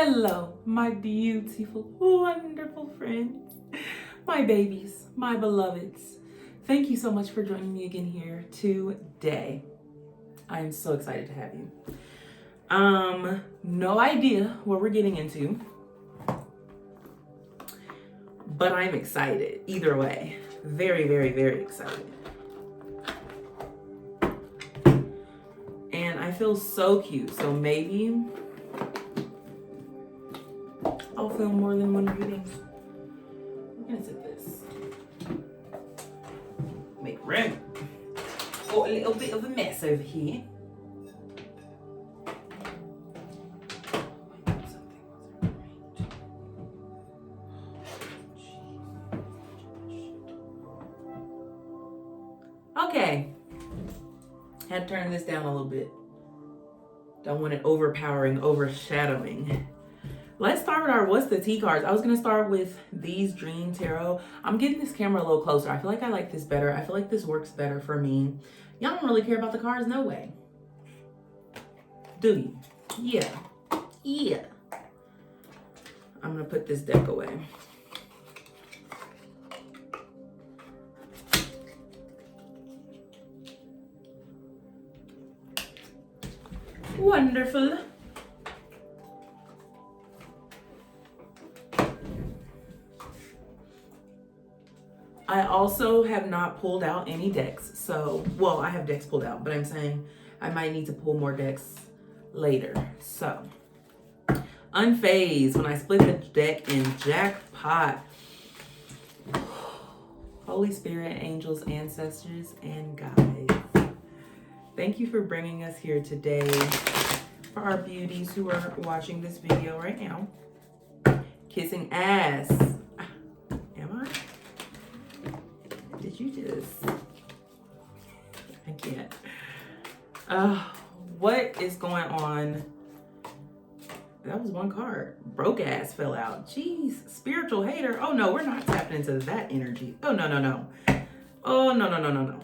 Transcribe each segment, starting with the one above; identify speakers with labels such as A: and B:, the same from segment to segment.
A: Hello, my beautiful, wonderful friends, my babies, my beloveds. Thank you so much for joining me again here today. I am so excited to have you. No idea what we're getting into, but I'm excited either way. Very, very, very excited. And I feel so cute, so maybe I'll film more than one reading. We're gonna set this. Make room. Oh, a little bit of a mess over here. Okay. Had to turn this down a little bit. Don't want it overpowering, overshadowing. Let's start with our What's the Tea cards. I was going to start with these Dream Tarot. I'm getting this camera a little closer. I feel like I like this better. I feel like this works better for me. Y'all don't really care about the cards? No way. Do you? Yeah. Yeah. I'm going to put this deck away. Wonderful. I also have not pulled out any decks. So, well, I have decks pulled out, but I'm saying I might need to pull more decks later. So, Unfazed, when I split the deck in jackpot. Holy Spirit, angels, ancestors, and guides. Thank you for bringing us here today. For our beauties who are watching this video right now. Kissing ass. Am I? Did you just... I can't. What is going on? That was one card. Broke ass fell out. Jeez. Spiritual hater. Oh no, we're not tapping into that energy. Oh no, no, no. Oh no, no, no, no, no.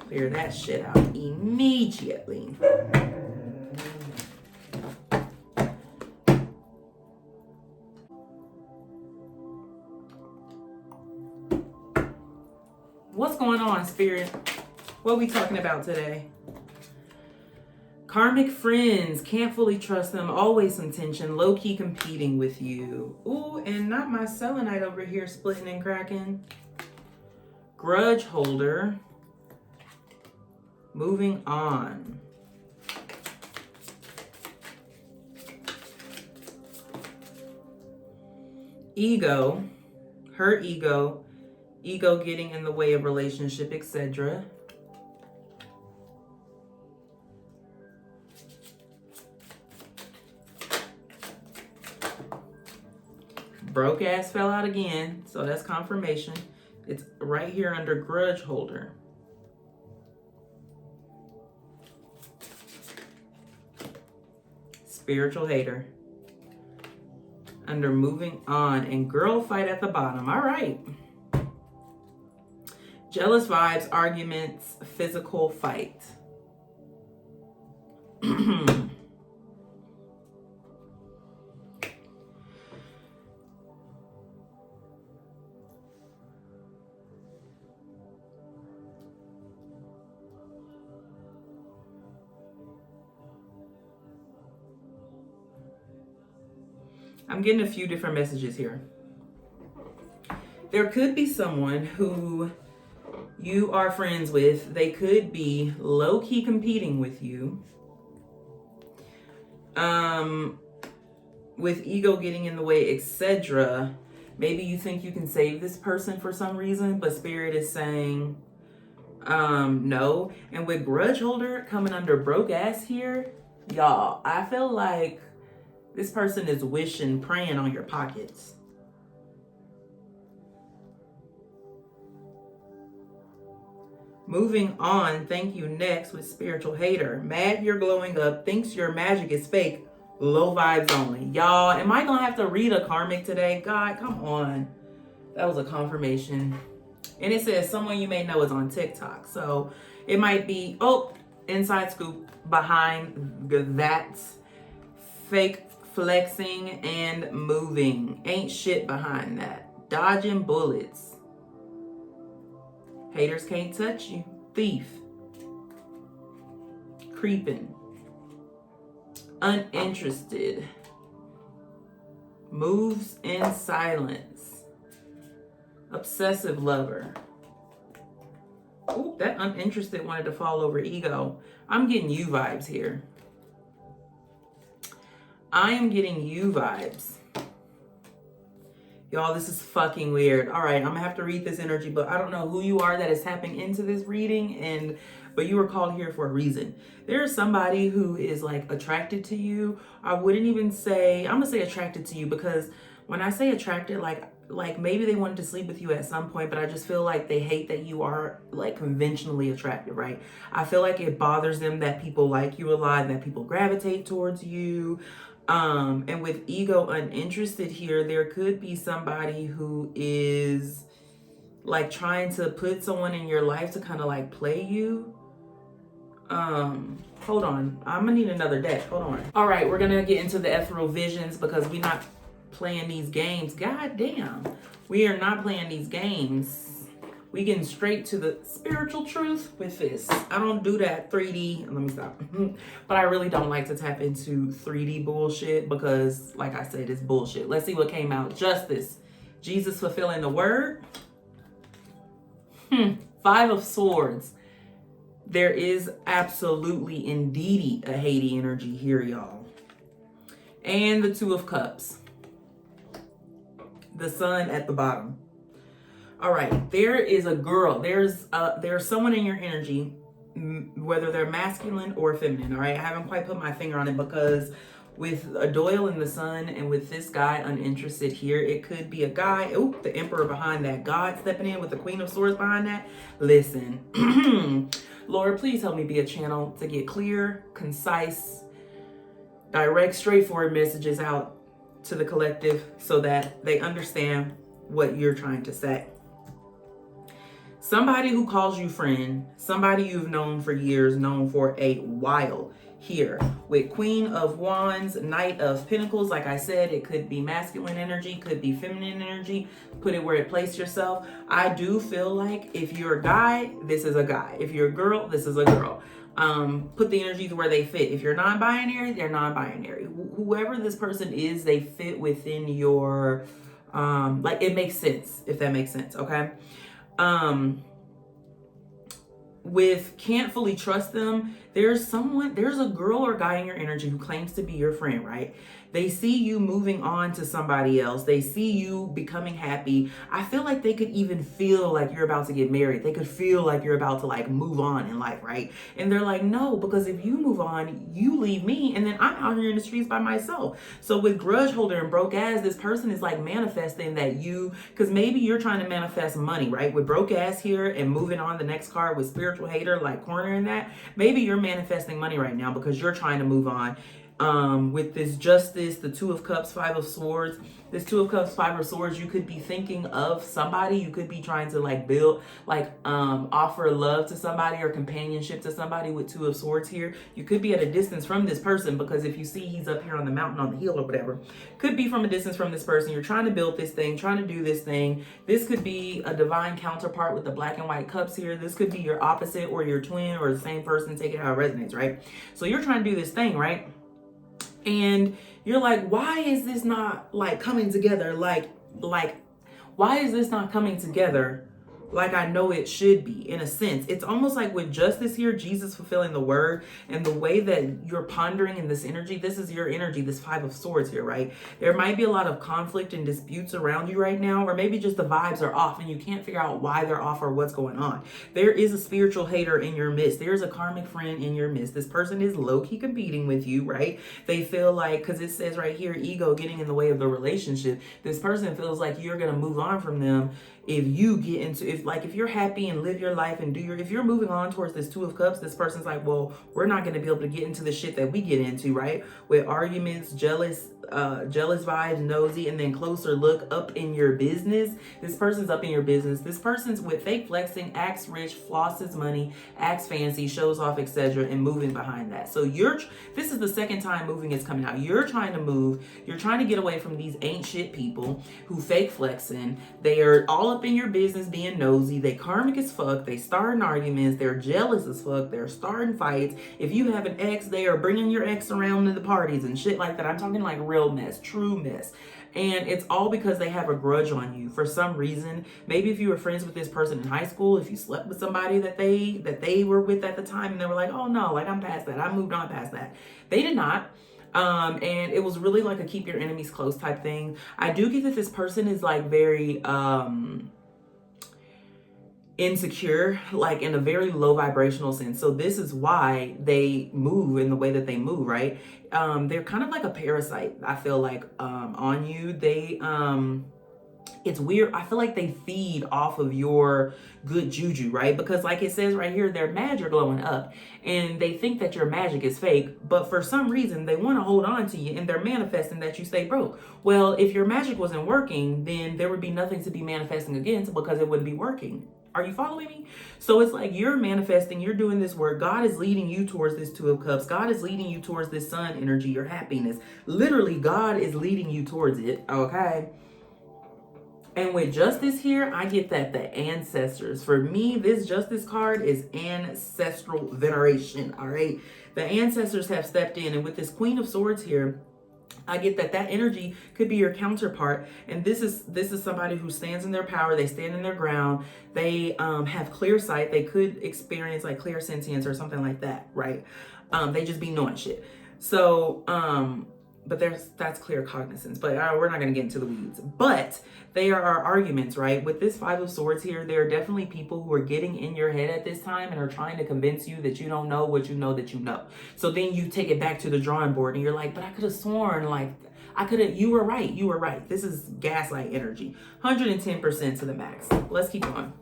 A: Clear that shit out immediately. What's going on, Spirit? What are we talking about today? Karmic friends, can't fully trust them, always some tension, low-key competing with you. Ooh, and not my selenite over here splitting and cracking. Grudge holder. Moving on. Ego, her ego getting in the way of relationship, etc. Broke ass fell out again, so that's confirmation. It's right here under grudge holder. Spiritual hater. Under moving on and girl fight at the bottom. All right. Jealous vibes, arguments, physical fight. I'm getting a few different messages here. There could be someone who you are friends with. They could be low-key competing with you. With ego getting in the way, etc. Maybe you think you can save this person for some reason, but Spirit is saying no. And with grudge holder coming under broke ass here, y'all, I feel like this person is wishing, praying on your pockets. Moving on, thank you. Next with spiritual hater. Mad you're glowing up, thinks your magic is fake, low vibes only. Y'all, am I gonna have to read a karmic today? God, come on. That was a confirmation. And it says someone you may know is on TikTok. So it might be, oh, inside scoop behind that fake flexing and moving. Ain't shit behind that. Dodging bullets. Haters can't touch you. Thief. Creeping. Uninterested. Moves in silence. Obsessive lover. Ooh, that uninterested wanted to fall over ego. I'm getting you vibes here. I am getting you vibes. Y'all, this is fucking weird. All right, I'm gonna have to read this energy, but I don't know who you are that is tapping into this reading, but you were called here for a reason. There is somebody who is like attracted to you. I wouldn't even say, I'm gonna say attracted to you, because when I say attracted, like maybe they wanted to sleep with you at some point, but I just feel like they hate that you are like conventionally attractive, right? I feel like it bothers them that people like you a lot, that people gravitate towards you. And with ego uninterested here, there could be somebody who is like trying to put someone in your life to kind of like play you. Hold on, I'm gonna need another deck. Hold on. All right, we're gonna get into the ethereal visions because we're not playing these games. God damn, we are not playing these games. We getting straight to the spiritual truth with this. I don't do that 3D. Let me stop. But I really don't like to tap into 3D bullshit because, like I said, it's bullshit. Let's see what came out. Justice. Jesus fulfilling the word. 5 of Swords. There is absolutely, indeedy, a Haiti energy here, y'all. And the 2 of Cups. The Sun at the bottom. All right, there is a girl. There's someone in your energy, whether they're masculine or feminine. All right, I haven't quite put my finger on it because with a Doyle in the Sun and with this guy uninterested here, it could be a guy. Oh, the Emperor behind that. God stepping in with the Queen of Swords behind that. Listen, Lord, please help me be a channel to get clear, concise, direct, straightforward messages out to the collective so that they understand what you're trying to say. Somebody who calls you friend, somebody you've known for years, known for a while here. With Queen of Wands, Knight of Pentacles, like I said, it could be masculine energy, could be feminine energy. Put it where it placed yourself. I do feel like if you're a guy, this is a guy. If you're a girl, this is a girl. Put the energies where they fit. If you're non-binary, they're non-binary. Whoever this person is, they fit within your, like it makes sense, if that makes sense, okay? With can't fully trust them, there's a girl or guy in your energy who claims to be your friend, right? They see you moving on to somebody else. They see you becoming happy. I feel like they could even feel like you're about to get married. They could feel like you're about to like move on in life, right? And they're like, no, because if you move on, you leave me and then I'm out here in the streets by myself. So with grudge holder and broke ass, this person is like manifesting that because maybe you're trying to manifest money, right? With broke ass here and moving on the next card with spiritual hater, like cornering that, maybe you're manifesting money right now because you're trying to move on. With this Justice, the 2 of Cups, 5 of Swords, this 2 of Cups, 5 of Swords, you could be thinking of somebody. You could be trying to like build, like offer love to somebody or companionship to somebody with 2 of Swords here. You could be at a distance from this person because if you see he's up here on the mountain on the hill or whatever, could be from a distance from this person. You're trying to build this thing, trying to do this thing. This could be a divine counterpart with the Black and White Cups here. This could be your opposite or your twin or the same person. Take it how it resonates, right? So you're trying to do this thing, right? And you're like, why is this not like coming together? Like, why is this not coming together like I know it should be, in a sense? It's almost like with Justice here, Jesus fulfilling the word, and the way that you're pondering in this energy, this is your energy, this 5 of Swords here, right? There might be a lot of conflict and disputes around you right now, or maybe just the vibes are off and you can't figure out why they're off or what's going on. There is a spiritual hater in your midst. There's a karmic friend in your midst. This person is low-key competing with you, right? They feel like, because it says right here, ego getting in the way of the relationship. This person feels like you're going to move on from them if if you're happy and live your life and if you're moving on towards this Two of Cups, this person's like, well, we're not going to be able to get into the shit that we get into, right? With arguments, jealous vibes, nosy, and then closer look up in your business. This person's up in your business. This person's with fake flexing, acts rich, flosses money, acts fancy, shows off, etc., and moving behind that. So this is the second time moving is coming out. You're trying to move. You're trying to get away from these ain't shit people who fake flexing. They are all up in your business being nosy. They karmic as fuck. They starting arguments. They're jealous as fuck. They're starting fights. If you have an ex, they are bringing your ex around to the parties and shit like that. I'm talking like real mess, true mess. And it's all because they have a grudge on you for some reason. Maybe if you were friends with this person in high school, if you slept with somebody that they were with at the time and they were like, oh no, like I'm past that. I moved on past that. They did not. And it was really like a keep your enemies close type thing. I do get that this person is like very insecure, like in a very low vibrational sense. So this is why they move in the way that they move, right? They're kind of like a parasite, I feel like, on you. They it's weird. I feel like they feed off of your good juju, right? Because like it says right here, their magic glowing up and they think that your magic is fake, but for some reason they want to hold on to you and they're manifesting that you stay broke. Well, if your magic wasn't working, then there would be nothing to be manifesting against because it wouldn't be working. Are you following me? So it's like you're manifesting, you're doing this work. God is leading you towards this Two of Cups. God is leading you towards this sun energy, your happiness. Literally, God is leading you towards it, okay? And with Justice here, I get that the ancestors. For me, this Justice card is ancestral veneration, all right? The ancestors have stepped in. And with this Queen of Swords here, I get that energy could be your counterpart. And this is somebody who stands in their power. They stand in their ground. They have clear sight. They could experience like clear sentience or something like that, right? They just be knowing shit. So, but that's clear cognizance, but we're not going to get into the weeds. But there are arguments, right? With this Five of Swords here, there are definitely people who are getting in your head at this time and are trying to convince you that you don't know what you know that you know. So then you take it back to the drawing board and you're like, but I could have sworn, like, you were right. This is gaslight energy. 110% to the max. Let's keep going.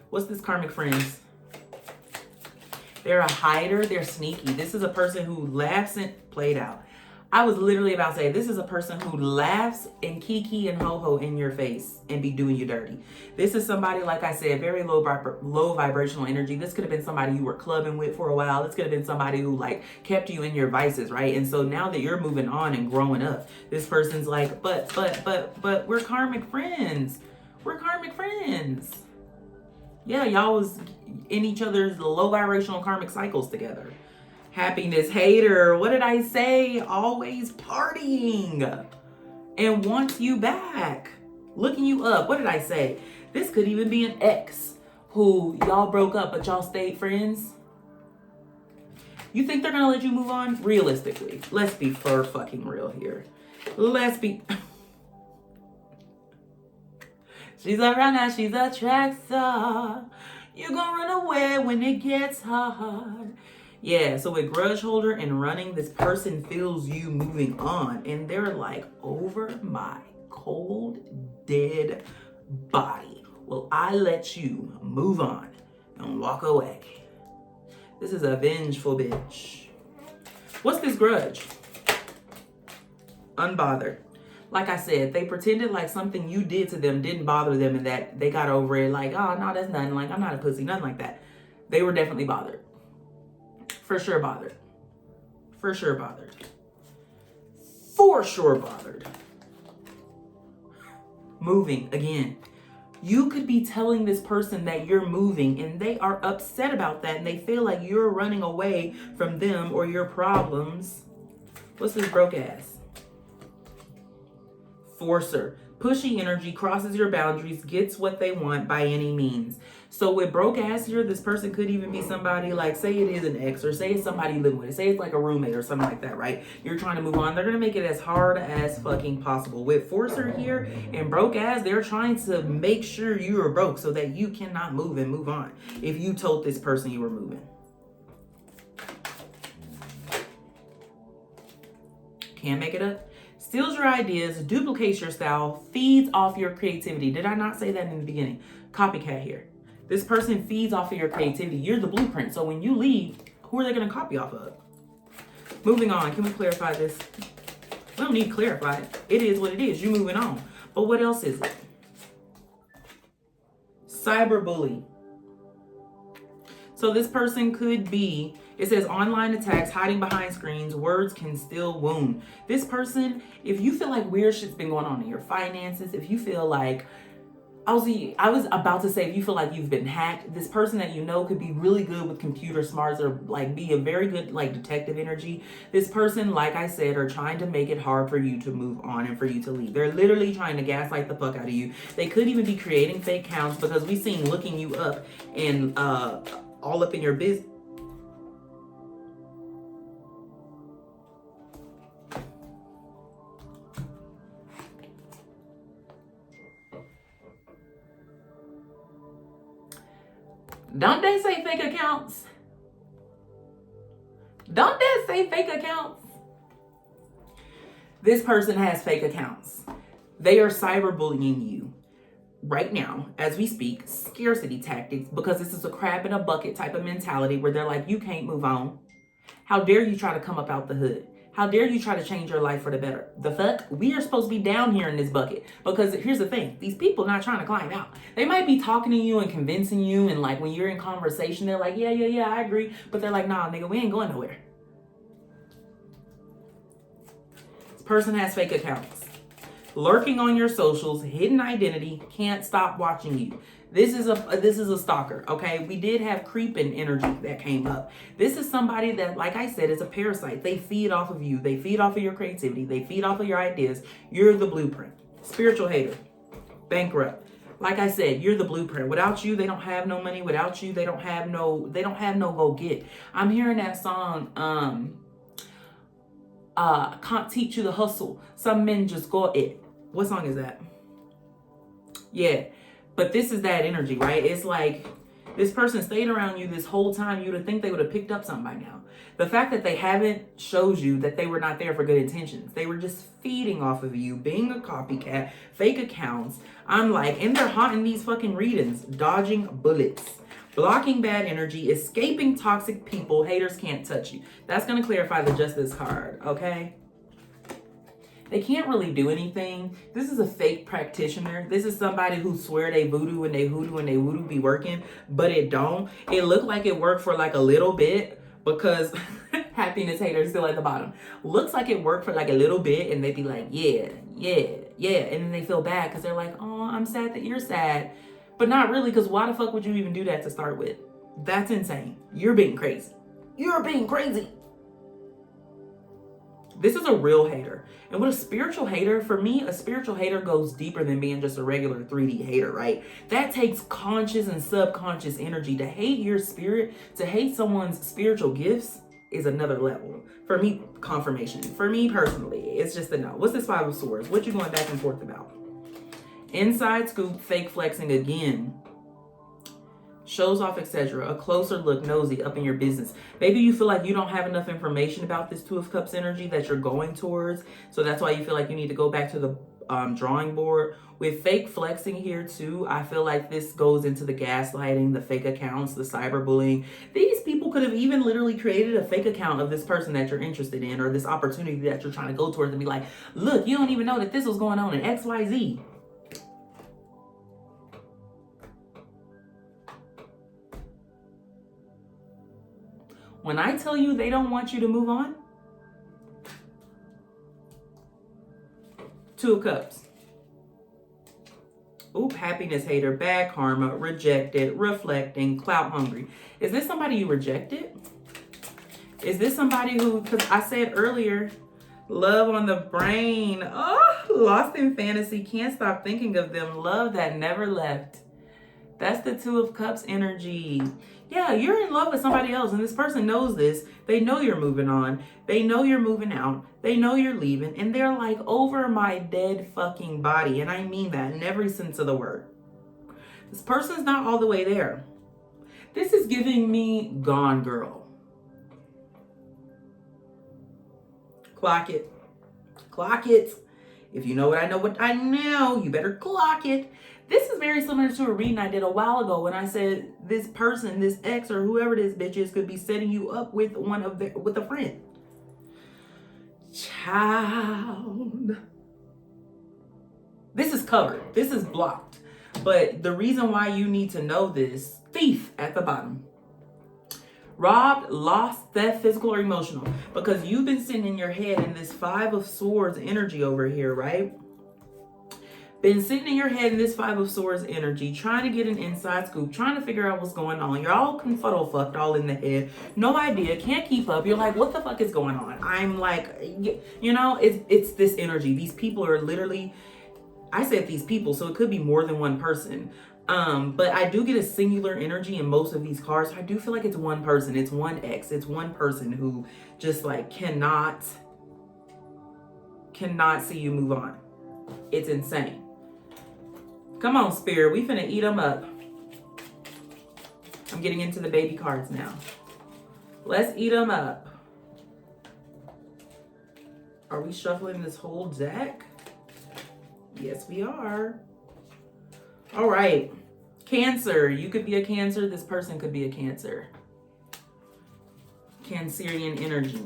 A: What's this karmic friends? They're a hider. They're sneaky. This is a person who laughs and played out. I was literally about to say, this is a person who laughs and kiki and ho-ho in your face and be doing you dirty. This is somebody, like I said, very low vibrational energy. This could have been somebody you were clubbing with for a while. This could have been somebody who like kept you in your vices, right? And so now that you're moving on and growing up, this person's like, but we're karmic friends. We're karmic friends. Yeah, y'all was in each other's low vibrational karmic cycles together. Happiness hater. What did I say? Always partying and wants you back. Looking you up. What did I say? This could even be an ex who y'all broke up, but y'all stayed friends. You think they're going to let you move on? Realistically. Let's be for fucking real here. Let's be... She's a runner, she's a track star. You're gonna run away when it gets hard. Yeah, so with grudge holder and running, this person feels you moving on. And they're like, over my cold, dead body, will I let you move on and walk away? This is a vengeful bitch. What's this grudge? Unbothered. Like I said, they pretended like something you did to them didn't bother them and that they got over it like, oh, no, that's nothing. Like, I'm not a pussy, nothing like that. They were definitely bothered. For sure bothered. For sure bothered. For sure bothered. Moving again. You could be telling this person that you're moving and they are upset about that and they feel like you're running away from them or your problems. What's this broke ass? Forcer. Pushy energy, crosses your boundaries, gets what they want by any means. So with broke ass here, this person could even be somebody like, say it is an ex or say it's somebody you live with. Say it's like a roommate or something like that, right? You're trying to move on. They're going to make it as hard as fucking possible. With forcer here and broke ass, they're trying to make sure you are broke so that you cannot move and move on if you told this person you were moving. Can't make it up. Steals your ideas, duplicates your style, feeds off your creativity. Did I not say that in the beginning? copycat here. This person feeds off of your creativity. You're the blueprint. So when you leave, who are they going to copy off of? Moving on. Can we clarify this? We don't need to clarify it. It is what it is. You're moving on. But what else is it? Cyberbully. So this person could be, it says online attacks, hiding behind screens, words can still wound. This person, if you feel like weird shit's been going on in your finances, if you feel like, I was about to say, if you feel like you've been hacked, this person that you know could be really good with computer smarts or like be a very good like detective energy. This person, like I said, are trying to make it hard for you to move on and for you to leave. They're literally trying to gaslight the fuck out of you. They could even be creating fake accounts because we seen looking you up and all up in your business. Don't they say fake accounts? Don't they say fake accounts? This person has fake accounts. They are cyberbullying you right now as we speak. Scarcity tactics, because this is a crab in a bucket type of mentality where they're like, you can't move on. How dare you try to come up out the hood? How dare you try to change your life for the better? The fuck? We are supposed to be down here in this bucket. Because here's the thing. These people not trying to climb out. They might be talking to you and convincing you. And like when you're in conversation, they're like, yeah, I agree. But they're like, nah, nigga, we ain't going nowhere. This person has fake accounts. Lurking on your socials, hidden identity, can't stop watching you. This is a stalker, okay? We did have creeping energy that came up. This is somebody that, like I said, is a parasite. They feed off of you. They feed off of your creativity. They feed off of your ideas. You're the blueprint. Spiritual hater. Bankrupt. Like I said, you're the blueprint. Without you, they don't have no money. Without you, they don't have no go get. I'm hearing that song, can't teach you the hustle. Some men just got it. What song is that? Yeah. But this is that energy, right? It's like this person stayed around you this whole time. You would think they would have picked up something by now. The fact that they haven't shows you that they were not there for good intentions. They were just feeding off of you, being a copycat, fake accounts. I'm like, and they're haunting these fucking readings, dodging bullets, blocking bad energy, escaping toxic people. Haters can't touch you. That's going to clarify the Justice card, okay? They can't really do anything. This is a fake practitioner. This is somebody who swear they voodoo and they hoodoo and they voodoo be working, but it don't. It looked like it worked for like a little bit because happiness haters still at the bottom. Looks like it worked for like a little bit and they be like, yeah. And then they feel bad because they're like, oh, I'm sad that you're sad. But not really, because why the fuck would you even do that to start with? That's insane. You're being crazy. You're being crazy. This is a real hater. And with a spiritual hater, for me, a spiritual hater goes deeper than being just a regular 3D hater, right? That takes conscious and subconscious energy. To hate your spirit, to hate someone's spiritual gifts is another level. For me, confirmation. For me personally, it's just a no. What's this Five of Swords? What you going back and forth about? Inside scoop, fake flexing again. Shows off, etc. A closer look, nosy, up in your business. Maybe you feel like you don't have enough information about this Two of Cups energy that you're going towards. So that's why you feel like you need to go back to the drawing board. With fake flexing here too, I feel like this goes into the gaslighting, the fake accounts, the cyberbullying. These people could have even literally created a fake account of this person that you're interested in or this opportunity that you're trying to go towards and be like, look, you don't even know that this was going on in XYZ. When I tell you they don't want you to move on, Two of Cups. Oop, happiness hater, bad karma, rejected, reflecting, clout hungry. Is this somebody you rejected? Is this somebody who, because I said earlier, love on the brain. Oh, lost in fantasy, can't stop thinking of them. Love that never left. That's the Two of Cups energy. Yeah, you're in love with somebody else and this person knows this. They know you're moving on. They know you're moving out. They know you're leaving. And they're like, over my dead fucking body. And I mean that in every sense of the word. This person's not all the way there. This is giving me Gone Girl. Clock it. Clock it. If you know what I know, you better clock it. This is very similar to a reading I did a while ago when I said this person, this ex or whoever this bitch is, could be setting you up with with a friend. Child. This is covered. This is blocked. But the reason why you need to know this, thief at the bottom. Robbed, lost, theft, physical or emotional. Because you've been sitting in your head in this 5 of Swords energy over here, right? Been sitting in your head in this 5 of Swords energy, trying to get an inside scoop, trying to figure out what's going on. You're all confuddle-fucked, all in the head. No idea, can't keep up. You're like, what the fuck is going on? I'm like, you know, it's this energy. These people are literally, I said these people, so it could be more than one person. But I do get a singular energy in most of these cards. I do feel like it's one person. It's one ex. It's one person who just like cannot see you move on. It's insane. Come on, Spirit. We finna eat them up. I'm getting into the baby cards now. Let's eat them up. Are we shuffling this whole deck? Yes, we are. All right. Cancer. You could be a Cancer. This person could be a Cancer. Cancerian energy.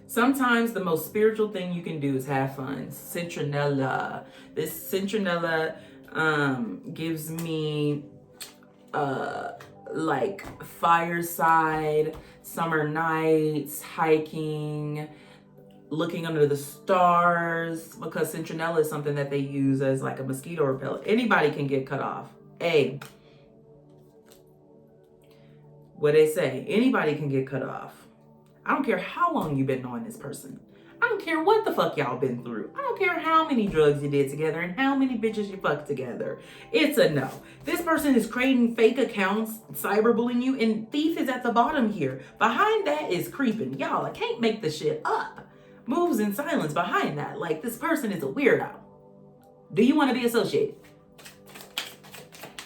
A: Sometimes the most spiritual thing you can do is have fun. Citronella. This citronella gives me like fireside, summer nights, hiking, looking under the stars, because citronella is something that they use as like a mosquito repellent. Anybody can get cut off. What they say, anybody can get cut off. I don't care how long you've been knowing this person. I don't care what the fuck y'all been through. I don't care how many drugs you did together and how many bitches you fucked together. It's a no. This person is creating fake accounts, cyberbullying you, and thief is at the bottom here. Behind that is creeping. Y'all, I can't make this shit up. Moves in silence behind that. Like, this person is a weirdo. Do you want to be associated?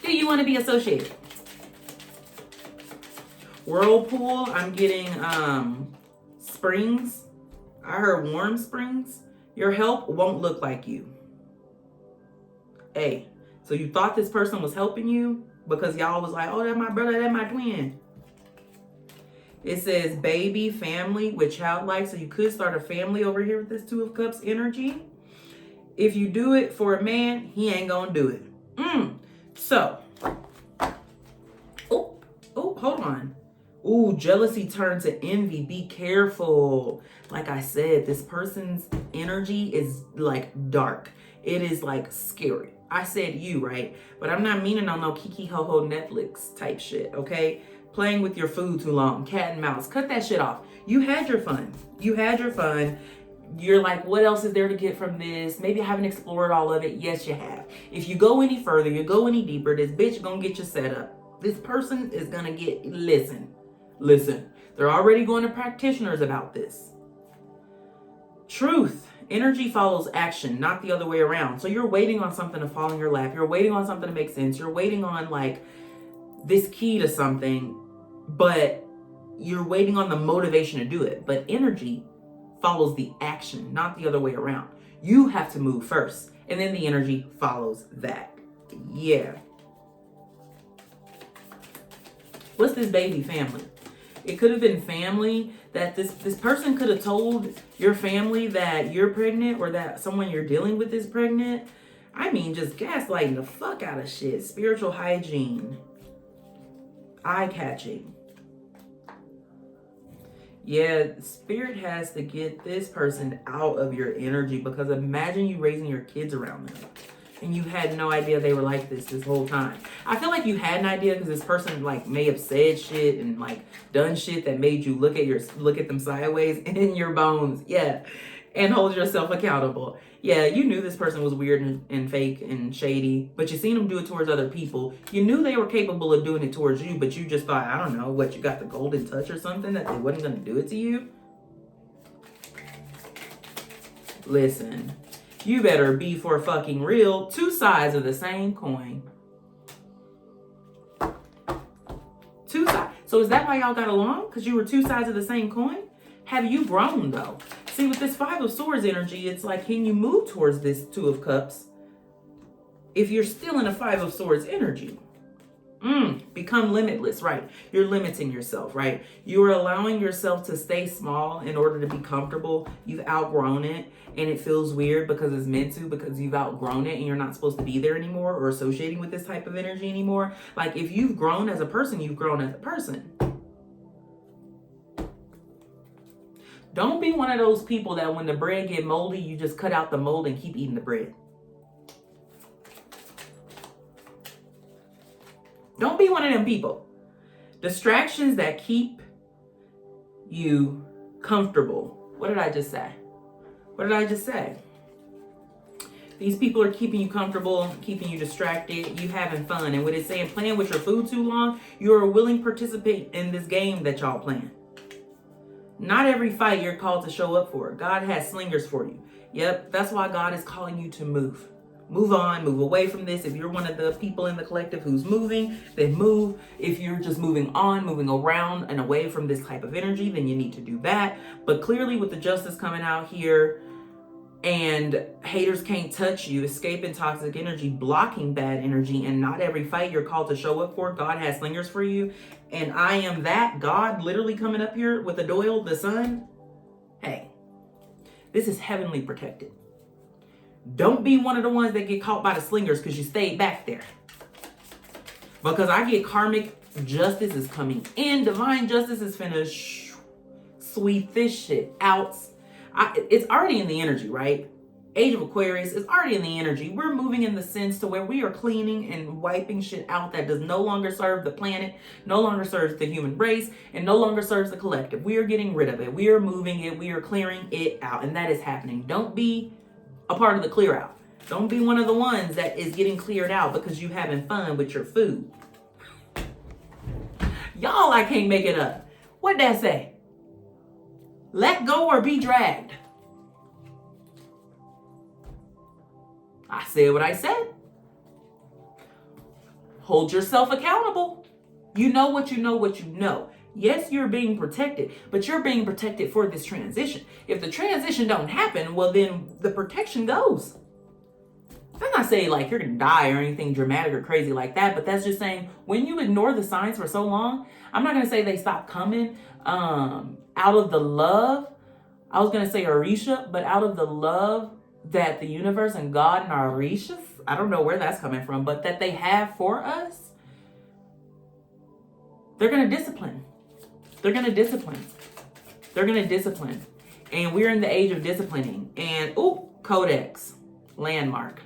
A: Do you want to be associated? Whirlpool, I'm getting springs. I heard warm springs. Your help won't look like you. So you thought this person was helping you because y'all was like, oh, that's my brother, that's my twin. It says baby, family with childlike. So you could start a family over here with this 2 of Cups energy. If you do it for a man, he ain't gonna do it. So, oh, hold on. Ooh, jealousy turned to envy. Be careful. Like I said, this person's energy is like dark. It is like scary. I said you, right? But I'm not meaning on no Kiki Ho Ho Netflix type shit, okay? Playing with your food too long, cat and mouse. Cut that shit off. You had your fun. You had your fun. You're like, what else is there to get from this? Maybe I haven't explored all of it. Yes, you have. If you go any further, you go any deeper, this bitch gonna get you set up. This person is gonna get, listen. They're already going to practitioners about this. Truth. Energy follows action, not the other way around. So you're waiting on something to fall in your lap. You're waiting on something to make sense. You're waiting on like this key to something, but you're waiting on the motivation to do it. But energy follows the action, not the other way around. You have to move first, and then the energy follows that. Yeah. What's this baby family? It could have been family that this person could have told your family that you're pregnant or that someone you're dealing with is pregnant. I mean, just gaslighting the fuck out of shit. Spiritual hygiene. Eye-catching. Yeah, spirit has to get this person out of your energy, because imagine you raising your kids around them and you had no idea they were like this whole time. I feel like you had an idea because this person like may have said shit and like done shit that made you look at them sideways in your bones. Yeah. And hold yourself accountable. Yeah, you knew this person was weird and fake and shady, but you seen them do it towards other people. You knew they were capable of doing it towards you, but you just thought, I don't know, what, you got the golden touch or something that they wasn't going to do it to you? Listen, you better be for fucking real. 2 sides of the same coin. 2 sides. So is that why y'all got along? Because you were 2 sides of the same coin? Have you grown though? See, with this 5 of Swords energy, it's like, can you move towards this 2 of Cups if you're still in a Five of Swords energy, become limitless, right? You're limiting yourself, right? You are allowing yourself to stay small in order to be comfortable. You've outgrown it, and it feels weird because it's meant to, because you've outgrown it and you're not supposed to be there anymore or associating with this type of energy anymore. Like, if you've grown as a person, you've grown as a person. Don't be one of those people that when the bread get moldy, you just cut out the mold and keep eating the bread. Don't be one of them people. Distractions that keep you comfortable. What did I just say? What did I just say? These people are keeping you comfortable, keeping you distracted, you having fun. And what it's saying, playing with your food too long, you're a willing participant in this game that y'all playing. Not every fight you're called to show up for. God has slingers for you. Yep, that's why God is calling you to move. Move on, move away from this. If you're one of the people in the collective who's moving, then move. If you're just moving on, moving around and away from this type of energy, then you need to do that. But clearly with the justice coming out here and haters can't touch you, escaping toxic energy, blocking bad energy, and not every fight you're called to show up for, God has slingers for you. And I am that God literally coming up here with the Doyle, the sun. Hey, this is heavenly protected. Don't be one of the ones that get caught by the slingers because you stayed back there. Because I get karmic justice is coming in. Divine justice is finna sweep this shit out. It's already in the energy, right? Age of Aquarius is already in the energy. We're moving in the sense to where we are cleaning and wiping shit out that does no longer serve the planet, no longer serves the human race, and no longer serves the collective. We are getting rid of it. We are moving it. We are clearing it out. And that is happening. Don't be a part of the clear out. Don't be one of the ones that is getting cleared out because you having fun with your food. Y'all, I can't make it up. What'd that say? Let go or be dragged. I said what I said. Hold yourself accountable. You know what you know what you know. Yes, you're being protected, but you're being protected for this transition. If the transition don't happen, well, then the protection goes. I'm not saying like you're gonna die or anything dramatic or crazy like that, but that's just saying when you ignore the signs for so long, I'm not gonna say they stop coming out of the love. I was gonna say Orisha, but out of the love that the universe and God and our Orishas, I don't know where that's coming from, but that they have for us, they're gonna discipline. They're going to discipline. They're going to discipline. And we're in the age of disciplining. And, Codex. Landmark.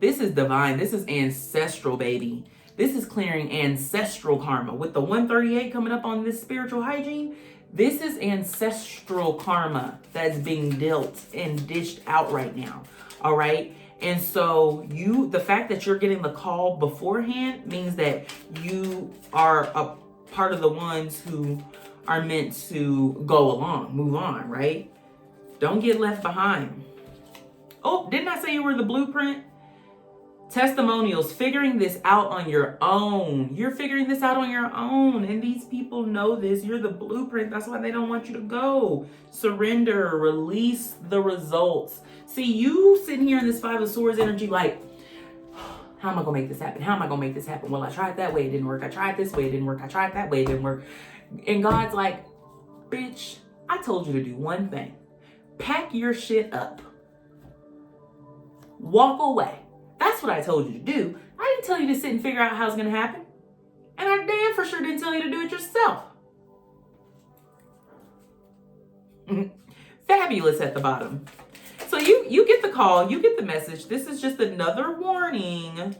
A: This is divine. This is ancestral, baby. This is clearing ancestral karma. With the 138 coming up on this spiritual hygiene, this is ancestral karma that's being dealt and dished out right now. All right? And so the fact that you're getting the call beforehand means that you are a part of the ones who are meant to go along, move on, right? Don't get left behind. Oh, didn't I say you were the blueprint? Testimonials, figuring this out on your own. You're figuring this out on your own. And these people know this. You're the blueprint. That's why they don't want you to go. Surrender, release the results. See, you sitting here in this Five of Swords energy like, how am I gonna make this happen? How am I gonna make this happen? Well, I tried that way, it didn't work. I tried this way, it didn't work. I tried that way, it didn't work. And God's like, bitch, I told you to do one thing. Pack your shit up. Walk away. That's what I told you to do. I didn't tell you to sit and figure out how it's gonna happen. And I damn for sure didn't tell you to do it yourself. Fabulous at the bottom. So you get the call, you get the message. This is just another warning.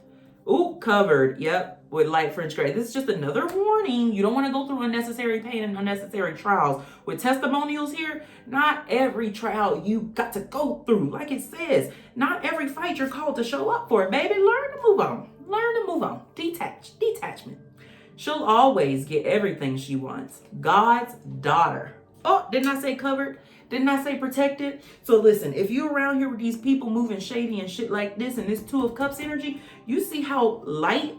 A: Ooh, covered. Yep, with light French gray. This is just another warning. You don't want to go through unnecessary pain and unnecessary trials. With testimonials here, not every trial you got to go through. Like it says, not every fight you're called to show up for, baby. Learn to move on. Learn to move on. Detachment. She'll always get everything she wants. God's daughter. Oh, didn't I say covered? Didn't I say protected? So listen, if you're around here with these people moving shady and shit like this and this Two of Cups energy, you see how light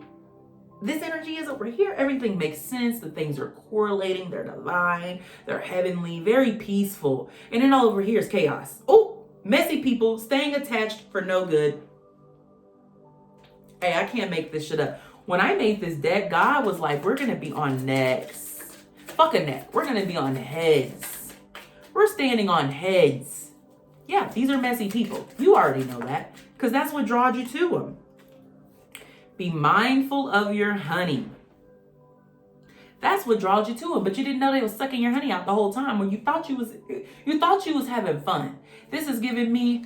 A: this energy is over here. Everything makes sense. The things are correlating. They're divine. They're heavenly. Very peaceful. And then all over here is chaos. Oh, messy people staying attached for no good. Hey, I can't make this shit up. When I made this deck, God was like, we're going to be on necks. Fuck a neck. We're going to be on heads. We're standing on heads. Yeah, these are messy people. You already know that because that's what drawed you to them. Be mindful of your honey. That's what draws you to them, but you didn't know they was sucking your honey out the whole time when you thought you was having fun. This is giving me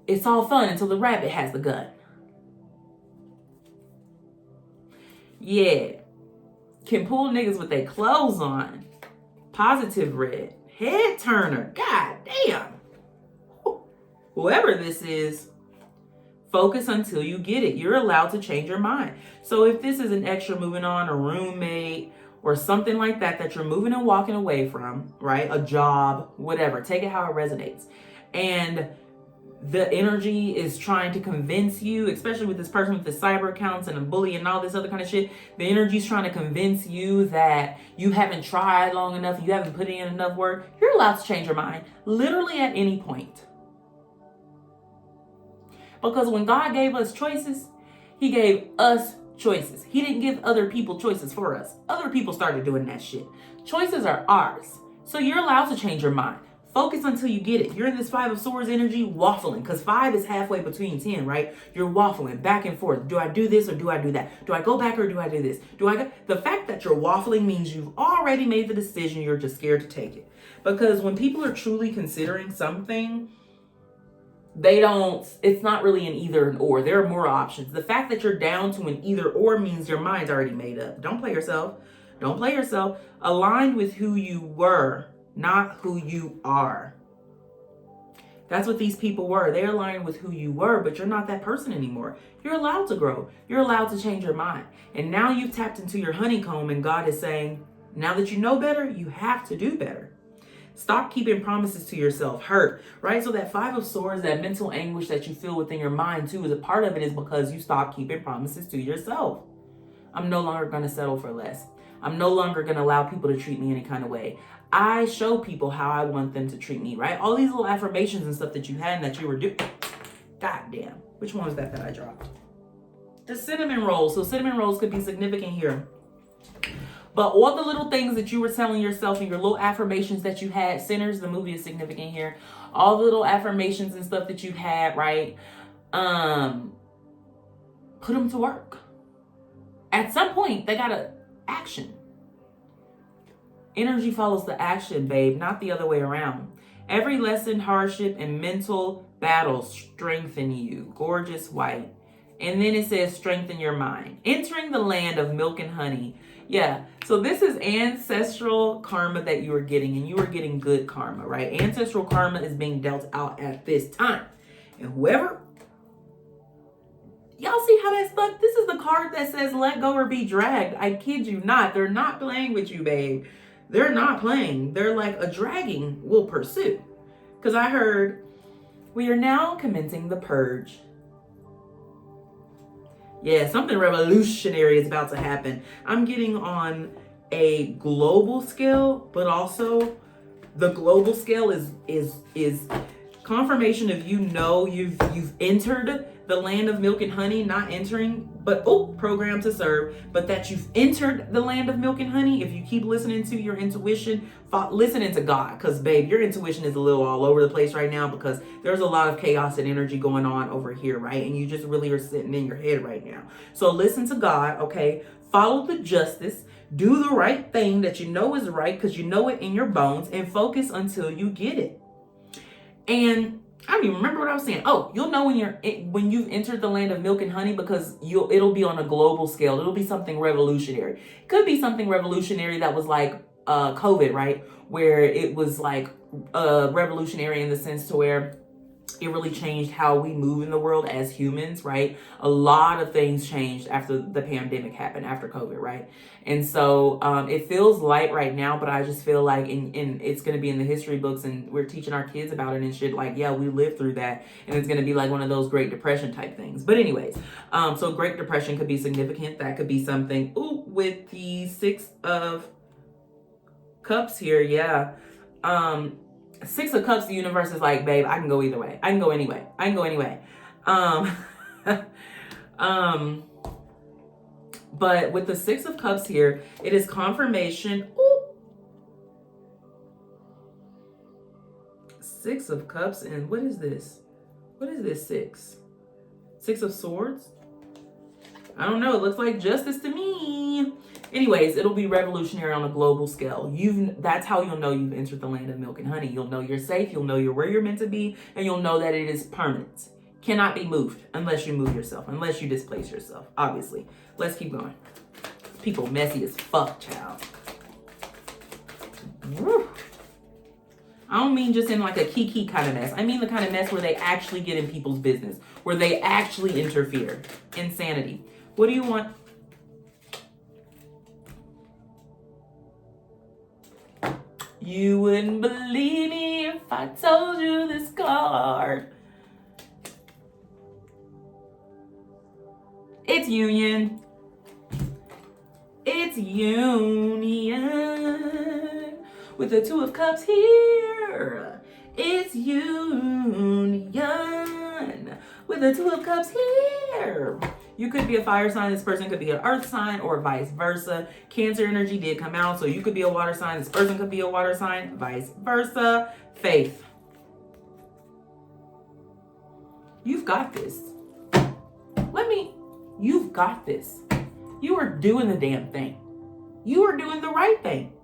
A: it's all fun until the rabbit has the gun. Yeah. Can pull niggas with their clothes on. Positive red. Head turner. God damn. Whoever this is, focus until you get it. You're allowed to change your mind. So if this is an extra moving on, a roommate, or something like that that you're moving and walking away from, right? A job, whatever. Take it how it resonates. And the energy is trying to convince you, especially with this person with the cyber accounts and a bully and all this other kind of shit. The energy is trying to convince you that you haven't tried long enough, you haven't put in enough work. You're allowed to change your mind literally at any point. Because when God gave us choices, he gave us choices. He didn't give other people choices for us. Other people started doing that shit. Choices are ours. So you're allowed to change your mind. Focus until you get it. You're in this 5 of Swords energy waffling because 5 is halfway between 10, right? You're waffling back and forth. Do I do this or do I do that? Do I go back or do I do this? The fact that you're waffling means you've already made the decision. You're just scared to take it. Because when people are truly considering something, it's not really an either and or. There are more options. The fact that you're down to an either or means your mind's already made up. Don't play yourself. Don't play yourself. Aligned with who you were, not who you are. That's what these people were. They're aligned with who you were, but you're not that person anymore. You're allowed to grow. You're allowed to change your mind. And now you've tapped into your honeycomb and God is saying, now that you know better, you have to do better. Stop keeping promises to yourself. Hurt, right? So that 5 of Swords, that mental anguish that you feel within your mind too, is a part of it is because you stop keeping promises to yourself. I'm no longer going to settle for less. I'm no longer going to allow people to treat me any kind of way. I show people how I want them to treat me, right? All these little affirmations and stuff that you had and that you were doing. God damn. Which one was that I dropped? The cinnamon rolls. So cinnamon rolls could be significant here. But all the little things that you were telling yourself and your little affirmations that you had, Sinners, the movie is significant here. All the little affirmations and stuff that you had, right? Put them to work. At some point, they gotta action. Energy follows the action, babe, not the other way around. Every lesson, hardship, and mental battle strengthen you. Gorgeous white. And then it says strengthen your mind. Entering the land of milk and honey. Yeah, so this is ancestral karma that you are getting, and you are getting good karma, right? Ancestral karma is being dealt out at this time. And whoever, y'all see how that's stuck? This is the card that says let go or be dragged. I kid you not. They're not playing with you, babe. They're not playing. They're like a dragging will pursue. Because I heard, we are now commencing the purge. Yeah, something revolutionary is about to happen. I'm getting on a global scale, but also the global scale is confirmation of you've entered the land of milk and honey, not entering, but programmed to serve, but that you've entered the land of milk and honey. If you keep listening to your intuition, listening to God, because babe, your intuition is a little all over the place right now because there's a lot of chaos and energy going on over here, right? And you just really are sitting in your head right now. So listen to God, okay? Follow the justice, do the right thing that you know is right because you know it in your bones, and focus until you get it. And I don't even remember what I was saying. Oh, you'll know when you've entered the land of milk and honey because it'll be on a global scale. It'll be something revolutionary. It could be something revolutionary that was like COVID, right? Where it was like revolutionary in the sense to where it really changed how we move in the world as humans, right? A lot of things changed after the pandemic happened, after COVID, right? And so it feels light right now, but I just feel like it's going to be in the history books and we're teaching our kids about it and shit. Like, yeah, we lived through that. And it's going to be like one of those Great Depression type things. But anyways, so Great Depression could be significant. That could be something. Ooh, with the 6 of Cups here, yeah. 6 of Cups, the universe is like, babe, I can go either way. I can go anyway. Um, but with the Six of Cups here, it is confirmation. Ooh. Six of Cups, and what is this? What is this six? Six of Swords? I don't know. It looks like justice to me. Anyways, it'll be revolutionary on a global scale. That's how you'll know you've entered the land of milk and honey. You'll know you're safe. You'll know you're where you're meant to be. And you'll know that it is permanent. Cannot be moved unless you move yourself. Unless you displace yourself, obviously. Let's keep going. People messy as fuck, child. Woo. I don't mean just in like a kiki kind of mess. I mean the kind of mess where they actually get in people's business. Where they actually interfere. Insanity. What do you want? You wouldn't believe me if I told you this card. It's union. It's union. With the Two of Cups here. It's union. With the Two of Cups here. You could be a fire sign. This person could be an earth sign or vice versa. Cancer energy did come out. So you could be a water sign. This person could be a water sign. Vice versa. Faith. You've got this. You've got this. You are doing the damn thing. You are doing the right thing.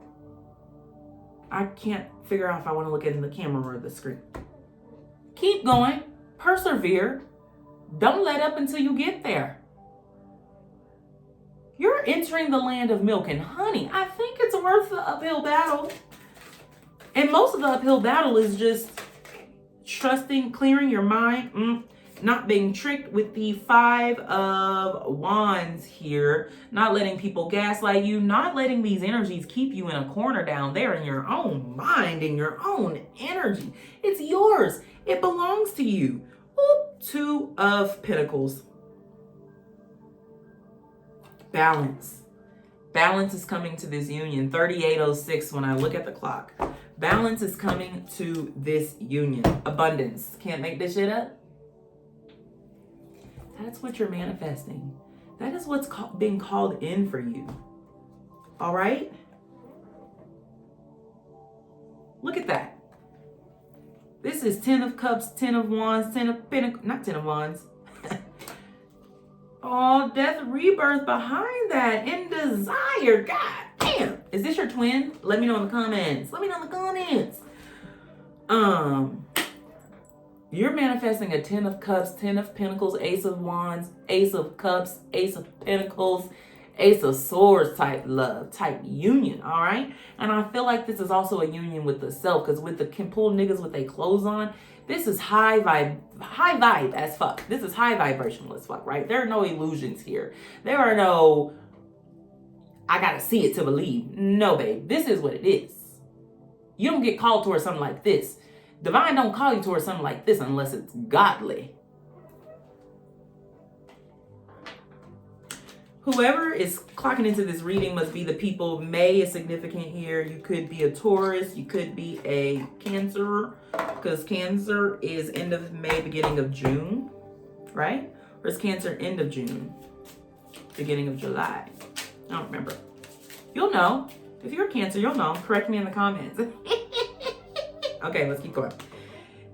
A: I can't figure out if I want to look in the camera or the screen. Keep going. Persevere. Don't let up until you get there. You're entering the land of milk and honey. I think it's worth the uphill battle. And most of the uphill battle is just trusting, clearing your mind, not being tricked with the Five of Wands here, not letting people gaslight you, not letting these energies keep you in a corner down there in your own mind, in your own energy. It's yours. It belongs to you. Oop, Two of Pentacles. Balance. Balance is coming to this union. 3806 when I look at the clock. Balance is coming to this union. Abundance. Can't make this shit up. That's what you're manifesting. That is what's being called in for you. All right? Look at that. This is 10 of Cups, 10 of Wands, 10 of Pentacles, not 10 of Wands. Oh, death, rebirth behind that in desire. God damn. Is this your twin? Let me know in the comments. Let me know in the comments. You're manifesting a 10 of Cups, 10 of Pentacles, Ace of Wands, Ace of Cups, Ace of Pentacles, Ace of Swords type love, type union, all right? And I feel like this is also a union with the self, because with the can pull niggas with their clothes on, this is high vibe as fuck. This is high vibrational as fuck, right? There are no illusions here. There are no, I gotta see it to believe. No, babe, this is what it is. You don't get called towards something like this. Divine don't call you towards something like this unless it's godly. Whoever is clocking into this reading must be the people. May is significant here. You could be a Taurus. You could be a Cancer, because Cancer is end of May, beginning of June, right? Or is Cancer end of June, beginning of July? I don't remember. You'll know. If you're a Cancer, you'll know. Correct me in the comments. Okay, let's keep going.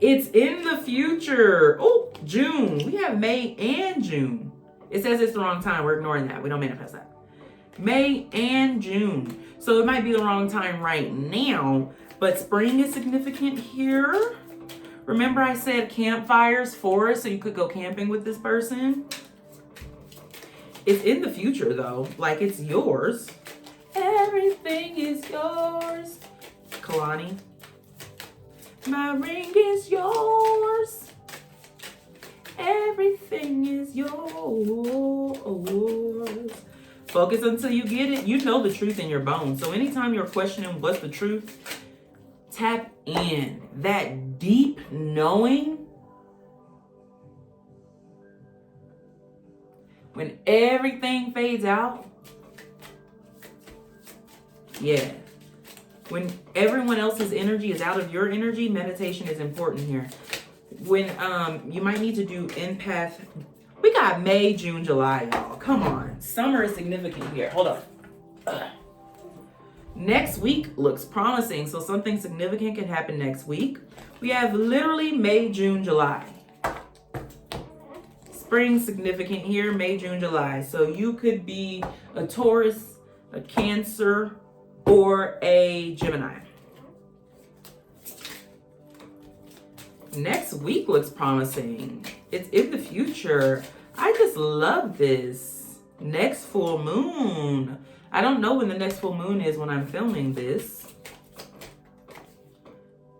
A: It's in the future. Oh, June. We have May and June. It says it's the wrong time. We're ignoring that. We don't manifest that. May and June. So it might be the wrong time right now, but spring is significant here. Remember I said campfires, forest, so you could go camping with this person. It's in the future though. Like it's yours. Everything is yours. Kalani. My ring is yours. Everything is yours. Focus until you get it. You know the truth in your bones. So anytime you're questioning what's the truth, tap in. That deep knowing. When everything fades out. Yeah. When everyone else's energy is out of your energy, meditation is important here. When you might need to do empath. We got May, June, July, y'all. Come on. Summer is significant here. Hold on. Next week looks promising, so something significant can happen next week. We have literally May, June, July. Spring significant here, May, June, July. So you could be a Taurus, a Cancer, or a Gemini. Next week looks promising. It's in the future. I just love this. Next full moon. I don't know when the next full moon is when I'm filming this.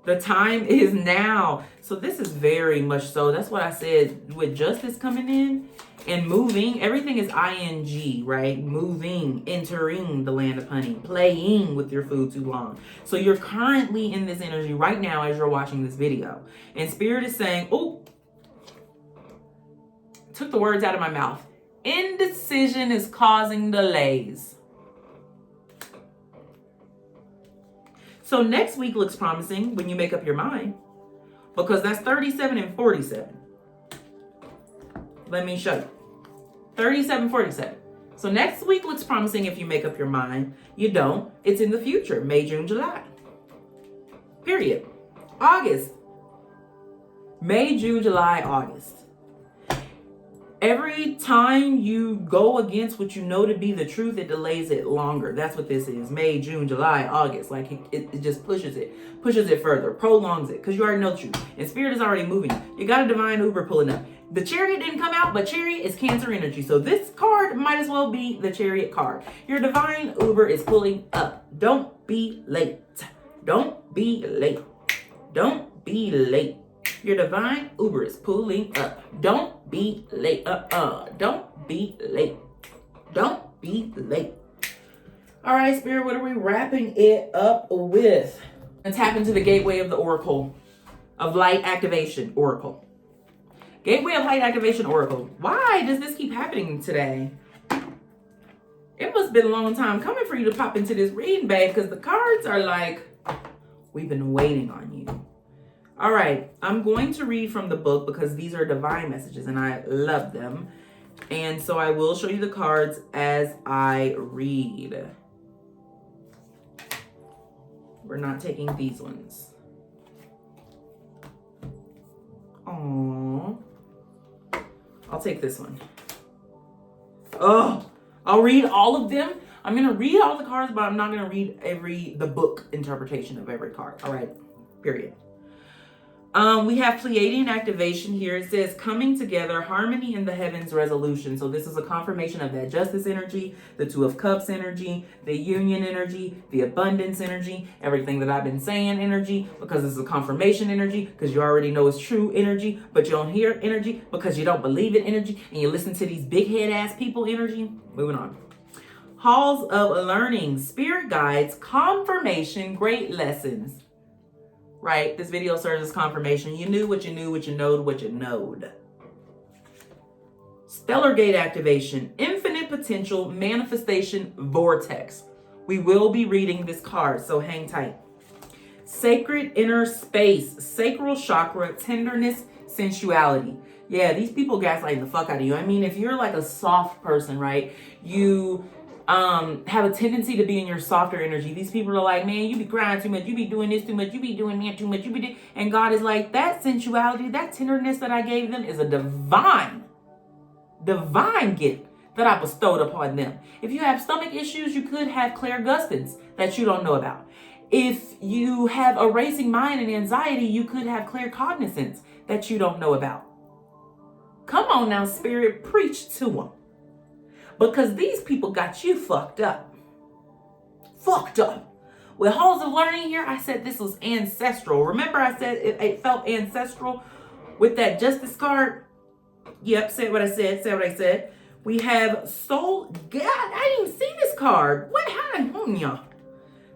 A: The time is now. So this is very much so. That's what I said with justice coming in and moving. Everything is ing, right? Moving, entering the land of honey, playing with your food too long. So you're currently in this energy right now as you're watching this video. And Spirit is saying, oh, took the words out of my mouth. Indecision is causing delays. So next week looks promising when you make up your mind, because that's 37 and 47. Let me show you. 37, 47. So next week looks promising if you make up your mind. You don't. It's in the future. May, June, July. Period. August. May, June, July, August. Every time you go against what you know to be the truth, it delays it longer. That's what this is. May, June, July, August. Like it just pushes it further, prolongs it, because you already know the truth. And Spirit is already moving. You got a divine Uber pulling up. The Chariot didn't come out, but Chariot is Cancer energy. So this card might as well be the Chariot card. Your divine Uber is pulling up. Don't be late. Don't be late. Don't be late. Your divine Uber is pulling up. Don't be late. Don't be late. Don't be late. All right, Spirit, what are we wrapping it up with? And tap into the gateway of the Oracle of Light Activation Oracle. Gateway of Light Activation Oracle. Why does this keep happening today? It must have been a long time coming for you to pop into this reading, babe, because the cards are like, we've been waiting on you. All right, I'm going to read from the book because these are divine messages and I love them. And so I will show you the cards as I read. We're not taking these ones. Aww. I'll take this one. Oh, I'll read all of them. I'm going to read all the cards, but I'm not going to read the book interpretation of every card. All right, period. We have Pleiadian activation here. It says coming together, harmony in the heavens, resolution. So this is a confirmation of that justice energy, the Two of Cups energy, the union energy, the abundance energy, everything that I've been saying energy, because it's a confirmation energy, because you already know it's true energy, but you don't hear energy because you don't believe in energy, and you listen to these big head ass people energy. Moving on. Halls of learning, spirit guides, confirmation, great lessons. Right? This video serves as confirmation. You knew what you knew, what you knowed, what you knowed. Stellar gate activation, infinite potential, manifestation, vortex. We will be reading this card, so hang tight. Sacred inner space, sacral chakra, tenderness, sensuality. Yeah, these people gaslighting the fuck out of you. I mean, if you're like a soft person, right? You have a tendency to be in your softer energy. These people are like, man, you be crying too much, you be doing this too much, you be doing that too much, and God is like, that sensuality, that tenderness that I gave them is a divine gift that I bestowed upon them. If you have stomach issues, you could have clairgustance that you don't know about. If you have a racing mind and anxiety, you could have claircognizance that you don't know about. Come on now, Spirit, preach to them. Because these people got you fucked up. Fucked up. With Halls of Learning here, I said this was ancestral. Remember I said it felt ancestral with that Justice card? Yep, said what I said. We have Soul. God, I didn't even see this card. What happened, y'all?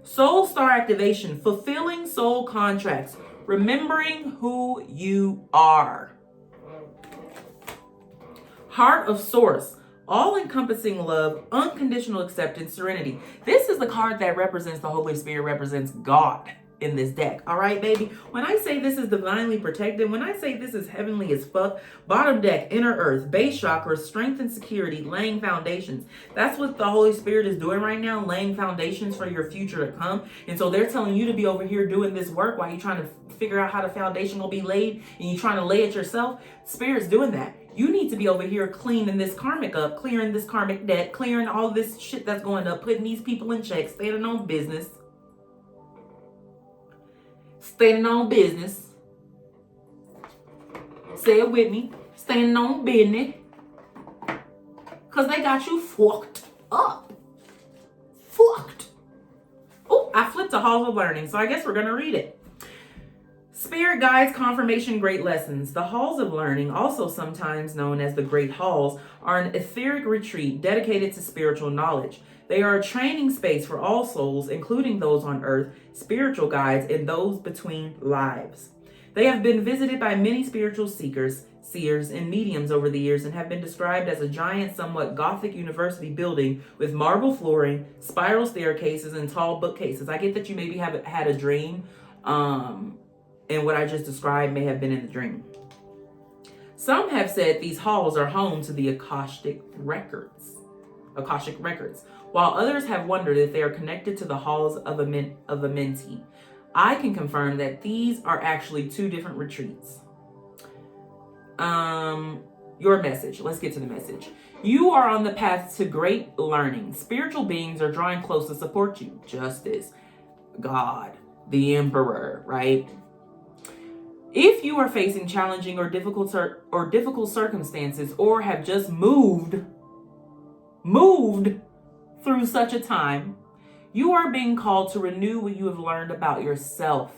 A: Soul Star activation. Fulfilling soul contracts. Remembering who you are. Heart of Source. All-encompassing love, unconditional acceptance, serenity. This is the card that represents the Holy Spirit, represents God. in this deck. All right, baby. When I say this is divinely protected, when I say this is heavenly as fuck, bottom deck, inner earth, base chakra, strength and security, laying foundations. That's what the Holy Spirit is doing right now, laying foundations for your future to come. And so they're telling you to be over here doing this work while you're trying to figure out how the foundation will be laid, and you're trying to lay it yourself. Spirit's doing that. You need to be over here cleaning this karmic up, clearing this karmic debt, clearing all this shit that's going up, putting these people in check, standing on business. Standing on business. Say it with me. Standing on business. Because they got you fucked up. Fucked. Oh, I flipped to Halls of Learning, so I guess we're going to read it. Spirit Guides, Confirmation, Great Lessons. The Halls of Learning, also sometimes known as the Great Halls, are an etheric retreat dedicated to spiritual knowledge. They are a training space for all souls, including those on earth, spiritual guides, and those between lives. They have been visited by many spiritual seekers, seers, and mediums over the years and have been described as a giant, somewhat gothic university building with marble flooring, spiral staircases, and tall bookcases. I get that you maybe have had a dream, and what I just described may have been in the dream. Some have said these halls are home to the Akashic records, while others have wondered if they are connected to the halls of Amenti. I can confirm that these are actually two different retreats. Your message. Let's get to the message. You are on the path to great learning. Spiritual beings are drawing close to support you. Justice, God, the Emperor, right? If you are facing challenging or difficult circumstances, or have just moved through such a time, you are being called to renew what you have learned about yourself.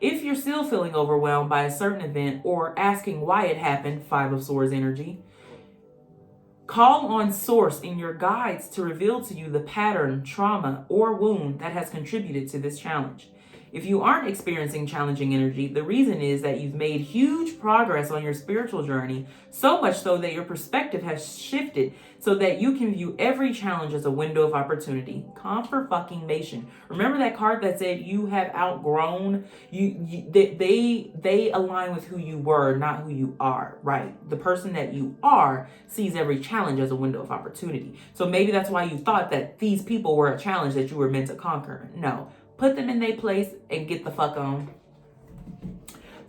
A: If you're still feeling overwhelmed by a certain event or asking why it happened, Five of Swords energy, call on Source in your guides to reveal to you the pattern, trauma, or wound that has contributed to this challenge. If you aren't experiencing challenging energy, the reason is that you've made huge progress on your spiritual journey, so much so that your perspective has shifted so that you can view every challenge as a window of opportunity. Confirmation. Remember that card that said you have outgrown? They align with who you were, not who you are, right? The person that you are sees every challenge as a window of opportunity. So maybe that's why you thought that these people were a challenge that you were meant to conquer. No. Put them in their place and get the fuck on.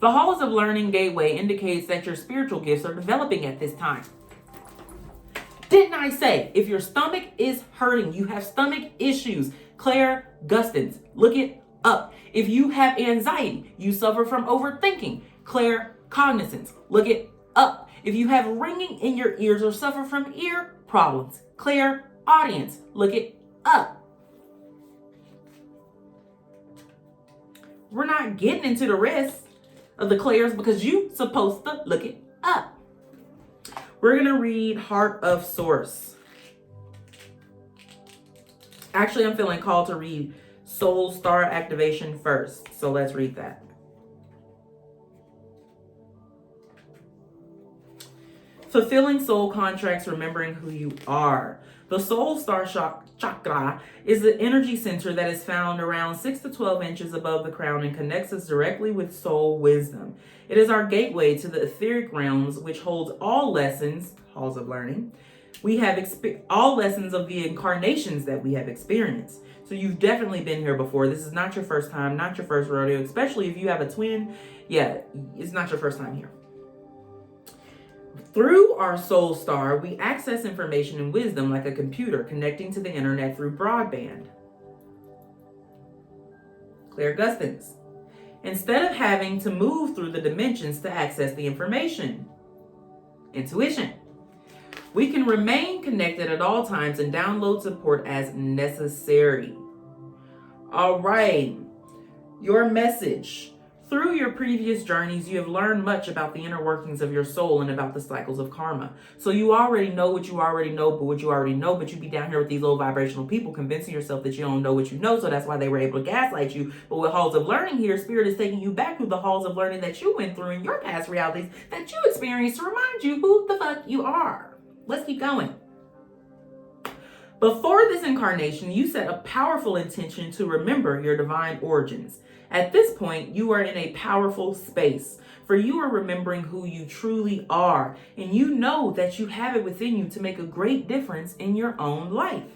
A: The Halls of Learning Gateway indicates that your spiritual gifts are developing at this time. Didn't I say, if your stomach is hurting, you have stomach issues, Claire Gustins, look it up. If you have anxiety, you suffer from overthinking, Claire Cognizance, look it up. If you have ringing in your ears or suffer from ear problems, Claire Audience, look it up. We're not getting into the rest of the Clairs because you're supposed to look it up. We're going to read Heart of Source. Actually, I'm feeling called to read Soul Star Activation first. So let's read that. Fulfilling soul contracts, remembering who you are. The Soul Star Chakra is the energy center that is found around 6 to 12 inches above the crown and connects us directly with soul wisdom. It is our gateway to the etheric realms, which holds all lessons, halls of learning. We have all lessons of the incarnations that we have experienced. So you've definitely been here before. This is not your first time, not your first rodeo, especially if you have a twin. Yeah, it's not your first time here. Through our soul star, we access information and wisdom like a computer connecting to the internet through broadband. Claire Gustins. Instead of having to move through the dimensions to access the information. Intuition. We can remain connected at all times and download support as necessary. All right. Your message. Through your previous journeys, you have learned much about the inner workings of your soul and about the cycles of karma. So you already know what you already know, but you be down here with these low vibrational people convincing yourself that you don't know what you know, so that's why they were able to gaslight you. But with Halls of Learning here, Spirit is taking you back through the halls of learning that you went through in your past realities that you experienced to remind you who the fuck you are. Let's keep going. Before this incarnation, you set a powerful intention to remember your divine origins. At this point, you are in a powerful space, for you are remembering who you truly are, and you know that you have it within you to make a great difference in your own life,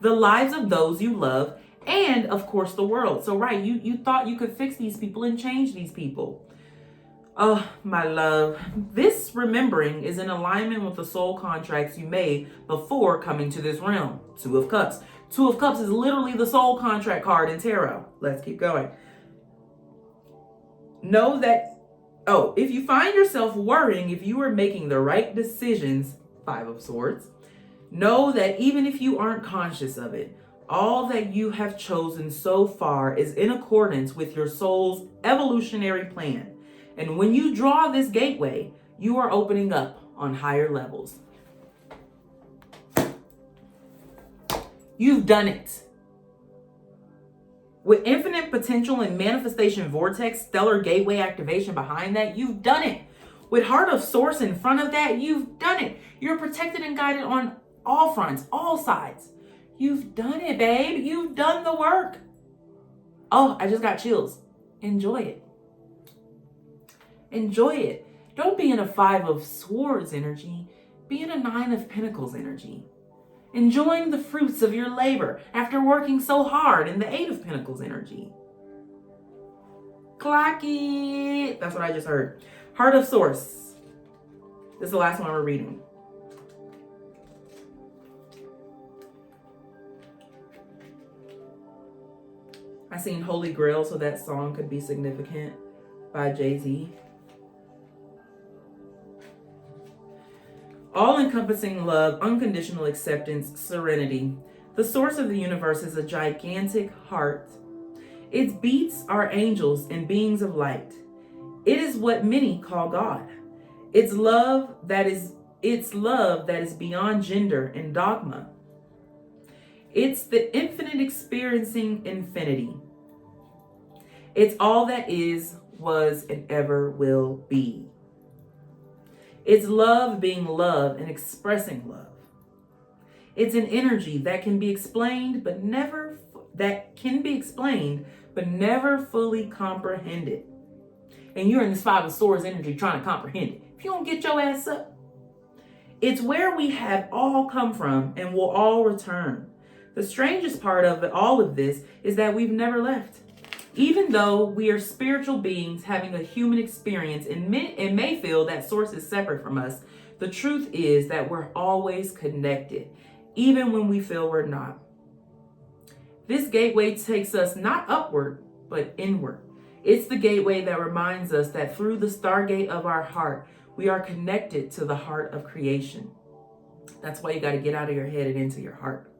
A: the lives of those you love, and of course the world. So right, you thought you could fix these people and change these people. Oh, my love, this remembering is in alignment with the soul contracts you made before coming to this realm. Two of Cups. Two of Cups is literally the soul contract card in tarot. Let's keep going. Know that, if you find yourself worrying if you are making the right decisions, Five of Swords, know that even if you aren't conscious of it, all that you have chosen so far is in accordance with your soul's evolutionary plan. And when you draw this gateway, you are opening up on higher levels. You've done it. With infinite potential and manifestation vortex, stellar gateway activation behind that, you've done it. With Heart of Source in front of that, you've done it. You're protected and guided on all fronts, all sides. You've done it, babe. You've done the work. Oh, I just got chills. Enjoy it. Enjoy it. Don't be in a Five of Swords energy. Be in a Nine of Pentacles energy. Enjoying the fruits of your labor after working so hard in the Eight of Pentacles energy. Clock it. That's what I just heard. Heart of Source. This is the last one we're reading. I seen Holy Grail, so that song could be significant, by Jay-Z. All-encompassing love, unconditional acceptance, serenity. The source of the universe is a gigantic heart. Its beats are angels and beings of light. It is what many call God. It's love that is beyond gender and dogma. It's the infinite experiencing infinity. It's all that is, was, and ever will be. It's love being love and expressing love. It's an energy that can be explained but never fully comprehended. And you're in this Five of Swords energy trying to comprehend it. If you don't get your ass up. It's where we have all come from and will all return. The strangest part of all of this is that we've never left. Even though we are spiritual beings having a human experience and may feel that source is separate from us, the truth is that we're always connected, even when we feel we're not. This gateway takes us not upward, but inward. It's the gateway that reminds us that through the stargate of our heart, we are connected to the heart of creation. That's why you got to get out of your head and into your heart.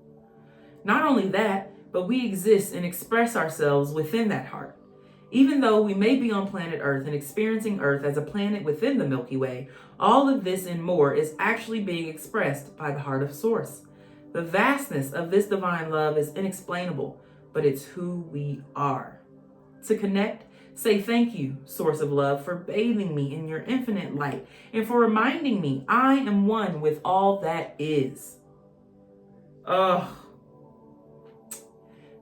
A: Not only that, but we exist and express ourselves within that heart. Even though we may be on planet Earth and experiencing Earth as a planet within the Milky Way, all of this and more is actually being expressed by the Heart of Source. The vastness of this divine love is inexplainable, but it's who we are. To connect, say thank you, Source of Love, for bathing me in your infinite light and for reminding me I am one with all that is.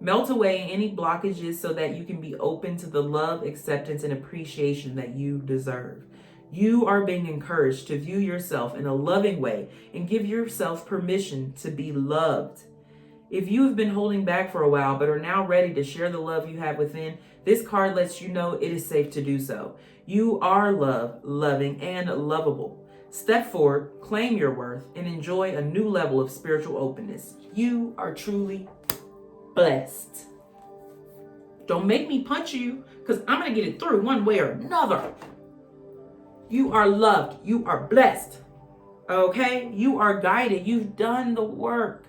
A: Melt away any blockages so that you can be open to the love, acceptance, and appreciation that you deserve. You are being encouraged to view yourself in a loving way and give yourself permission to be loved. If you have been holding back for a while but are now ready to share the love you have within, this card lets you know it is safe to do so. You are loved, loving, and lovable. Step forward, claim your worth, and enjoy a new level of spiritual openness. You are truly blessed. Don't make me punch you, because I'm going to get it through one way or another. You are loved. You are blessed. Okay? You are guided. You've done the work.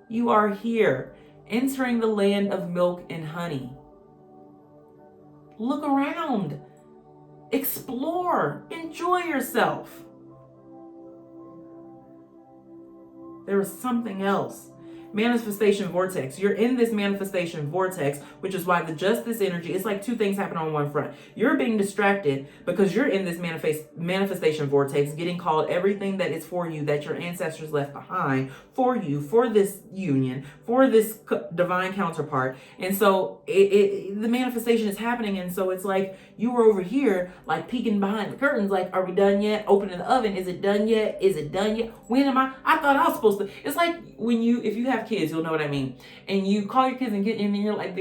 A: You are here, entering the land of milk and honey. Look around. Explore. Enjoy yourself. There is something else. manifestation vortex. You're in this manifestation vortex, which is why the justice energy, it's like two things happen on one front. You're being distracted because you're in this manifestation vortex, getting called everything that is for you, that your ancestors left behind for you, for this union, for this divine counterpart. And so the manifestation is happening. And so it's like you were over here, like peeking behind the curtains, like, are we done yet? Opening the oven. Is it done yet? Is it done yet? When am I thought I was supposed to. It's like if you have kids, you'll know what I mean. And you call your kids and get in and you're like,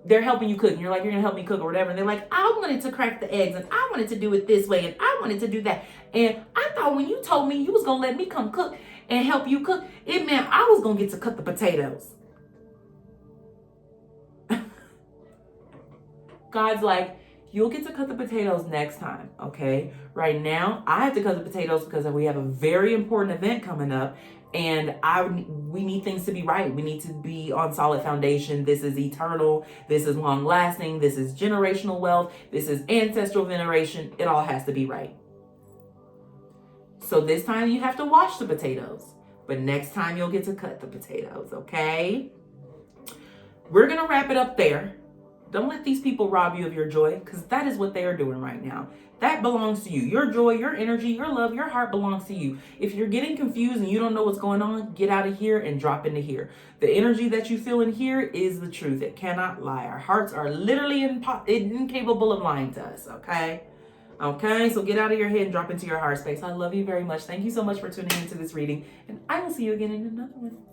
A: they're helping you cook. And you're like, you're going to help me cook or whatever. And they're like, I wanted to crack the eggs and I wanted to do it this way and I wanted to do that. And I thought when you told me you was going to let me come cook and help you cook, it meant I was going to get to cut the potatoes. God's like, you'll get to cut the potatoes next time, okay? Right now, I have to cut the potatoes because we have a very important event coming up, and we need things to be right. We need to be on solid foundation. This is eternal. This is long lasting. This is generational wealth. This is ancestral veneration. It all has to be right. So this time you have to wash the potatoes, but next time you'll get to cut the potatoes, okay? We're going to wrap it up there. Don't let these people rob you of your joy, because that is what they are doing right now. That belongs to you. Your joy, your energy, your love, your heart belongs to you. If you're getting confused and you don't know what's going on, get out of here and drop into here. The energy that you feel in here is the truth. It cannot lie. Our hearts are literally incapable of lying to us, okay? Okay, so get out of your head and drop into your heart space. I love you very much. Thank you so much for tuning into this reading, and I will see you again in another one.